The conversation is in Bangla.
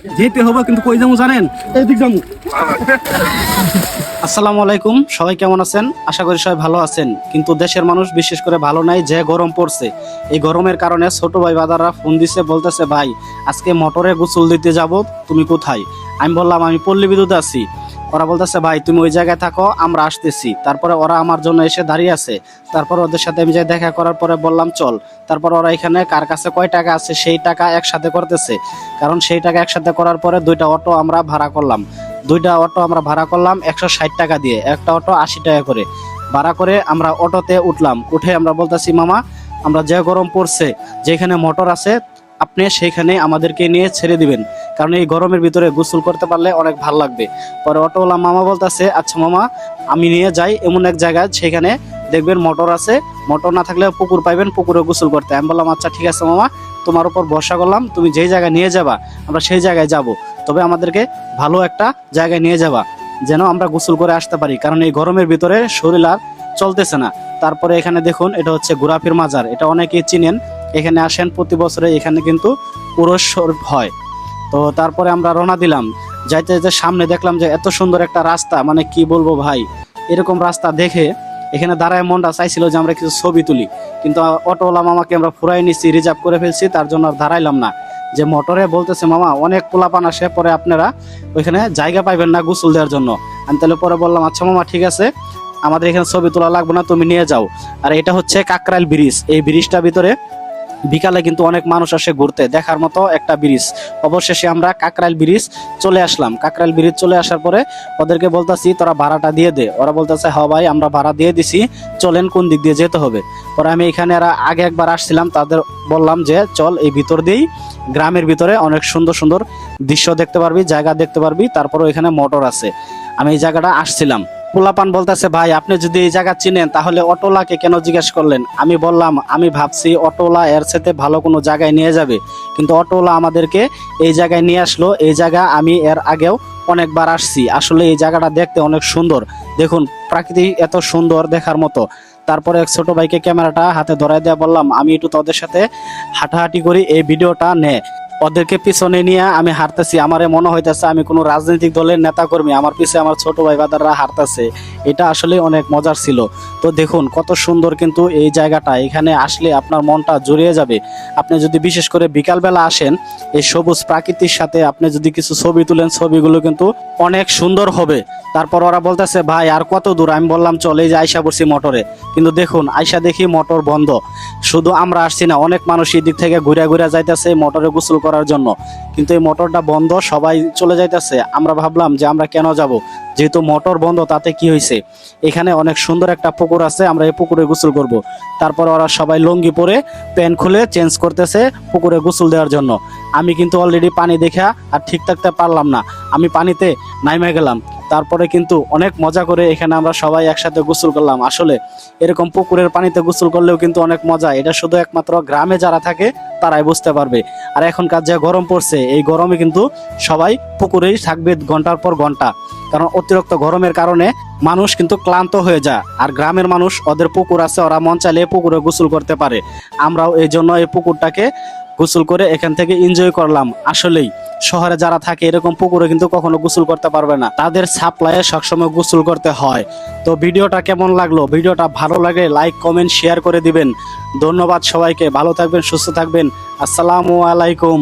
যেতে হবে কিন্তু কই যাবো জানেন? এইদিক যাবো। আসসালামু আলাইকুম, সবাই কেমন আছেন? আশা করি সবাই ভালো আছেন। কিন্তু দেশের মানুষ বিশেষ করে ভালো নাই, যে গরম পড়ছে। এই গরমের কারণে ছোট ভাই বাদাররা ফোন দিছে, বলতেছে ভাই আজকে মোটরে গোসল দিতে যাব, তুমি কোথায়? আমি বললাম আমি পল্লী বিদ্যুৎ আছি। ওরা বলতেছে ভাই তুমি ওই জায়গায় থাকো, আমরা আসতেছি। তারপরে ওরা আমার জন্য এসে দাঁড়িয়ে আছে। তারপর ওদের সাথে আমি যাই দেখা করার পরে বললাম চল। তারপর ওরা এখানে কার কাছে কয় টাকা আছে সেই টাকা একসাথে করতেছে। কারণ সেই টাকা একসাথে করার পরে দুইটা অটো আমরা ভাড়া করলাম। 160 টাকা দিয়ে, একটা অটো 80 টাকা করে ভাড়া করে আমরা অটোতে উঠলাম। উঠে আমরা বলতেছি মামা আমরা যে গরম পড়ছে, যেখানে মোটর আছে আপনি সেইখানে আমাদেরকে নিয়ে ছেড়ে দিবেন, কারণ এই গরমের ভিতরে গোসল করতে পারলে অনেক ভালো লাগবে। পরে অটোওয়ালা মামা বলতেছে আচ্ছা মামা আমি নিয়ে যাই এমন এক জায়গায়, সেখানে দেখবেন মোটর আছে, মোটর না থাকলে পুকুর পাইবেন, পুকুরে গোসল করতে। আমি বললাম আচ্ছা ঠিক আছে মামা, তোমার উপর ভরসা করলাম, তুমি যেই জায়গায় নিয়ে যাবা আমরা সেই জায়গায় যাব, তবে আমাদেরকে ভালো একটা জায়গায় নিয়ে যাবা যেন আমরা গোসল করে আসতে পারি, কারণ এই গরমের ভিতরে শরীর আর চলতেছে না। তারপরে এখানে দেখুন, এটা হচ্ছে গোরাপীর মাজার, এটা অনেকেই চিনেন। এখানে আসেন প্রতি বছরে, এখানে কিন্তু উরস হয়। তো তারপরে আমরা রওনা দিলাম। যাইতে যাইতে সামনে দেখলাম যে এত সুন্দর একটা রাস্তা, মানে কি বলবো ভাই, এরকম রাস্তা দেখে এখানে দাঁড়ায় মনটা চাইছিল যে আমরা কিছু ছবি তুলি, কিন্তু অটোওয়ালা মামাকে আমরা ফুরাই নিচ্ছি, রিজার্ভ করে ফেলছি, তার জন্য আর দাঁড়াইলাম না। যে মোটরে বলতেছে মামা অনেক পোলাপান আসে, পরে আপনারা ওইখানে জায়গা পাইবেন না গোসল দেওয়ার জন্য। আমি তাহলে পরে বললাম আচ্ছা মামা ঠিক আছে, আমাদের এখানে ছবি তোলা লাগবে না, তুমি নিয়ে যাও। আর এটা হচ্ছে কাকরাইল ব্রিজ। এই ব্রিজটার ভিতরে বিকালে কিন্তু অনেক মানুষ আসে ঘুরতে, দেখার মতো একটা ব্রিজ। অবশেষে আমরা কাকরাইল ব্রিজ চলে আসলাম। কাকরাইল ব্রিজ চলে আসার পরে ওদেরকে বলতাছি তোরা ভাড়াটা দিয়ে দে। ওরা বলতেছে হ্যাঁ ভাই আমরা ভাড়া দিয়ে দিছি, চলেন কোন দিক দিয়ে যেতে হবে। পরে আমি এখানে আগে একবার আসছিলাম, তাদের বললাম যে চল এই ভিতর দিয়েই, গ্রামের ভিতরে অনেক সুন্দর সুন্দর দৃশ্য দেখতে পারবি, জায়গা দেখতে পারবি, তারপরে এখানে মোটর আছে। আমি এই জায়গাটা আসছিলাম। পোলাপান বলতেছে ভাই আপনি যদি এই জায়গা চিনেন তাহলে অটোলাকে কেন জিজ্ঞেস করলেন? আমি বললাম আমি ভাবছি অটোলা এর সাথে ভালো কোনো জায়গায় নিয়ে যাবে, কিন্তু অটোলা আমাদেরকে এই জায়গায় নিয়ে আসলো। এই জায়গা আমি এর আগেও অনেকবার আসছি, আসলে এই জায়গাটা দেখতে অনেক সুন্দর। দেখুন প্রাকৃতিক এত সুন্দর দেখার মতো। তারপরে এক ছোট ভাইকে ক্যামেরাটা হাতে ধরাই দেওয়া, বললাম আমি একটু তোদের সাথে হাঁটাহাঁটি করি, এই ভিডিওটা নে। ওদেরকে পিছনে নিয়ে আমি হাঁটতেছি, আমারে মনে হইতেছে আমি কোনো রাজনৈতিক দলের নেতা কর্মী, আমার পিছে আমার ছোট ভাই বাদাররা হাঁটতেছে। এটা আসলে অনেক মজার ছিল। তো দেখুন কত সুন্দর কিন্তু এই জায়গাটা, এখানে আসলে আপনার মনটা জুড়িয়ে যাবে। আপনি যদি বিশেষ করে বিকালবেলা আসেন, এই সবুজ প্রাকৃতির সাথে আপনি যদি কিছু ছবি তুলেন, ছবিগুলো কিন্তু অনেক সুন্দর হবে। তারপর ওরা বলতেছে ভাই আর কত দূর? আমি বললাম চল, এই যে আইসা পড়ছি মোটরে। কিন্তু দেখুন আইসা দেখি মোটর বন্ধ। শুধু আমরা আসছি না, অনেক মানুষ এই দিক থেকে ঘুরে ঘুরে যাইতেছে মোটরে গোসল করার জন্য, কিন্তু এই মোটরটা বন্ধ, সবাই চলে যাইতেছে। আমরা ভাবলাম যে আমরা কেন যাব, যেহেতু মোটর বন্ধ তাতে কি হয়েছে, এখানে অনেক সুন্দর একটা পুকুর আছে, আমরা এই পুকুরে গোসল করব। তারপর ওরা সবাই লুঙ্গি পরে প্যান্ট খুলে চেঞ্জ করতেছে পুকুরে গোসল দেওয়ার জন্য। আমি কিন্তু অলরেডি পানি দেখা আর ঠিক থাকতে পারলাম না, আমি পানিতে নাইমে গেলাম। তারপরে কিন্তু অনেক মজা করে এখানে আমরা সবাই একসাথে গোসল করলাম। আসলে এরকম পুকুরের পানিতে গোসল করলেও কিন্তু অনেক মজা, এটা শুধু একমাত্র গ্রামে যারা থাকে তারাই বুঝতে পারবে। আর এখনকার যে গরম পড়ছে, এই গরমে কিন্তু সবাই পুকুরেই থাকবে ঘন্টার পর ঘন্টা, কারণ অতিরিক্ত গরমের কারণে মানুষ কিন্তু ক্লান্ত হয়ে যায়। আর গ্রামের মানুষ, ওদের পুকুর আছে, ওরা মন চাইলে পুকুরে গোসল করতে পারে। আমরাও এই জন্য এই পুকুরটাকে গোসল করে এখান থেকে এনজয় করলাম। আসলেই শহরে যারা থাকে এরকম পুকুরে কিন্তু কখনো গোসল করতে পারবে না, তাদের সাপ্লাইয়ে সবসময় গোসল করতে হয়। তো ভিডিওটা কেমন লাগলো? ভিডিওটা ভালো লাগে লাইক কমেন্ট শেয়ার করে দিবেন। ধন্যবাদ সবাইকে, ভালো থাকবেন, সুস্থ থাকবেন। আসসালামু আলাইকুম।